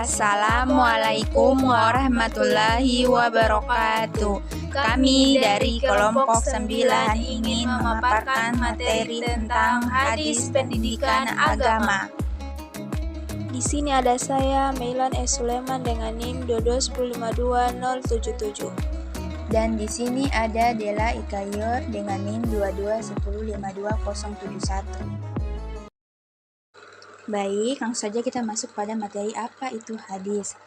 Assalamualaikum warahmatullahi wabarakatuh. Kami dari kelompok 9 ingin memaparkan materi tentang hadis pendidikan agama. Di sini ada saya, Mailan S. Suleman dengan NIM 2252077. Dan di sini ada Dela Ikayor dengan NIM 221052071. Baik, langsung saja kita masuk pada materi apa itu hadis.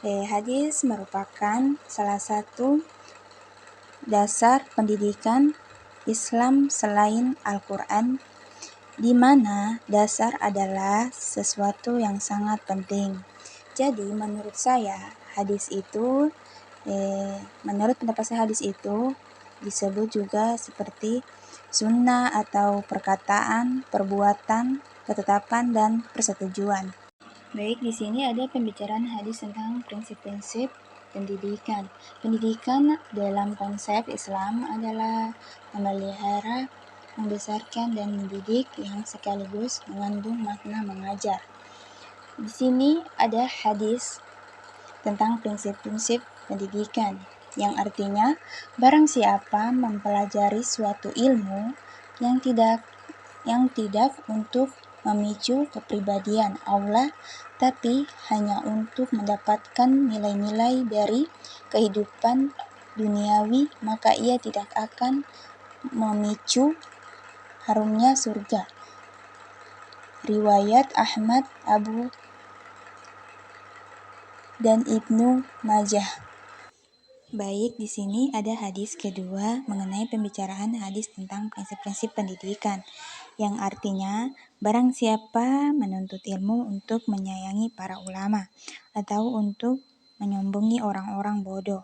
Hadis merupakan salah satu dasar pendidikan Islam selain Al-Quran, di mana dasar adalah sesuatu yang sangat penting. Jadi menurut saya hadis itu, menurut pendapat saya hadis itu disebut juga seperti sunnah atau perkataan, perbuatan, ketetapan, dan persetujuan. Baik, di sini ada pembicaraan hadis tentang prinsip-prinsip pendidikan. Pendidikan dalam konsep Islam adalah memelihara, membesarkan, dan mendidik yang sekaligus mengandung makna mengajar. Di sini ada hadis tentang prinsip-prinsip pendidikan, yang artinya barang siapa mempelajari suatu ilmu yang tidak untuk memicu kepribadian Allah, tapi hanya untuk mendapatkan nilai-nilai dari kehidupan duniawi, maka ia tidak akan memicu harumnya surga. Riwayat Ahmad, Abu dan Ibnu Majah. Baik, di sini ada hadis kedua mengenai pembicaraan hadis tentang prinsip-prinsip pendidikan, yang artinya barang siapa menuntut ilmu untuk menyayangi para ulama, atau untuk menyombongi orang-orang bodoh,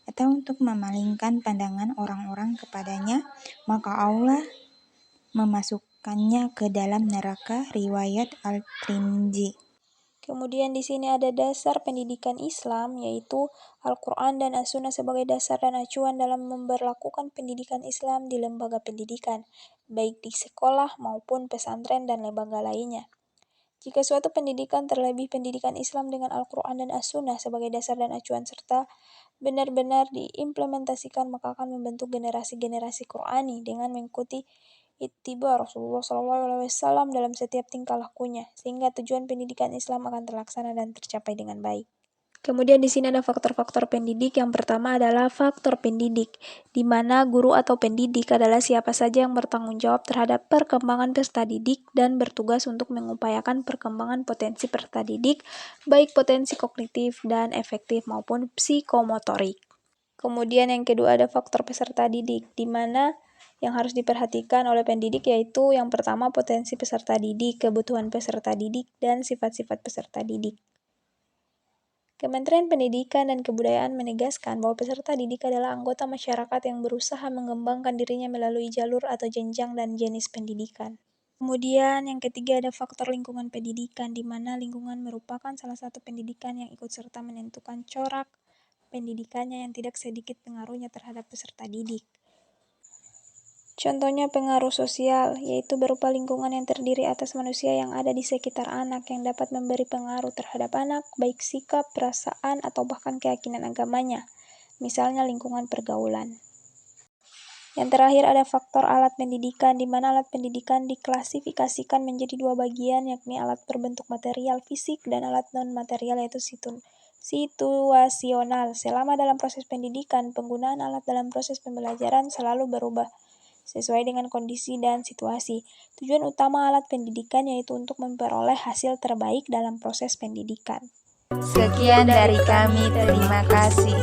atau untuk memalingkan pandangan orang-orang kepadanya, maka Allah memasukkannya ke dalam neraka. Riwayat Al-Tirmidzi. Kemudian di sini ada dasar pendidikan Islam, yaitu Al-Quran dan As-Sunnah sebagai dasar dan acuan dalam memberlakukan pendidikan Islam di lembaga pendidikan, baik di sekolah maupun pesantren dan lembaga lainnya. Jika suatu pendidikan, terlebih pendidikan Islam dengan Al-Quran dan As-Sunnah sebagai dasar dan acuan serta benar-benar diimplementasikan, maka akan membentuk generasi-generasi Qur'ani dengan mengikuti ittiba Rasulullah SAW dalam setiap tingkah lakunya, sehingga tujuan pendidikan Islam akan terlaksana dan tercapai dengan baik. Kemudian di sini ada faktor-faktor pendidik. Yang pertama adalah faktor pendidik, di mana guru atau pendidik adalah siapa saja yang bertanggung jawab terhadap perkembangan peserta didik dan bertugas untuk mengupayakan perkembangan potensi peserta didik, baik potensi kognitif dan efektif maupun psikomotorik. Kemudian yang kedua ada faktor peserta didik, di mana yang harus diperhatikan oleh pendidik yaitu yang pertama potensi peserta didik, kebutuhan peserta didik, dan sifat-sifat peserta didik. Kementerian Pendidikan dan Kebudayaan menegaskan bahwa peserta didik adalah anggota masyarakat yang berusaha mengembangkan dirinya melalui jalur atau jenjang dan jenis pendidikan. Kemudian yang ketiga ada faktor lingkungan pendidikan, di mana lingkungan merupakan salah satu pendidikan yang ikut serta menentukan corak pendidikannya yang tidak sedikit pengaruhnya terhadap peserta didik. Contohnya pengaruh sosial, yaitu berupa lingkungan yang terdiri atas manusia yang ada di sekitar anak yang dapat memberi pengaruh terhadap anak, baik sikap, perasaan, atau bahkan keyakinan agamanya, misalnya lingkungan pergaulan. Yang terakhir ada faktor alat pendidikan, di mana alat pendidikan diklasifikasikan menjadi dua bagian, yakni alat berbentuk material fisik dan alat non-material yaitu situasional. Selama dalam proses pendidikan, penggunaan alat dalam proses pembelajaran selalu berubah sesuai dengan kondisi dan situasi. Tujuan utama alat pendidikan yaitu untuk memperoleh hasil terbaik dalam proses pendidikan. Sekian dari kami, terima kasih.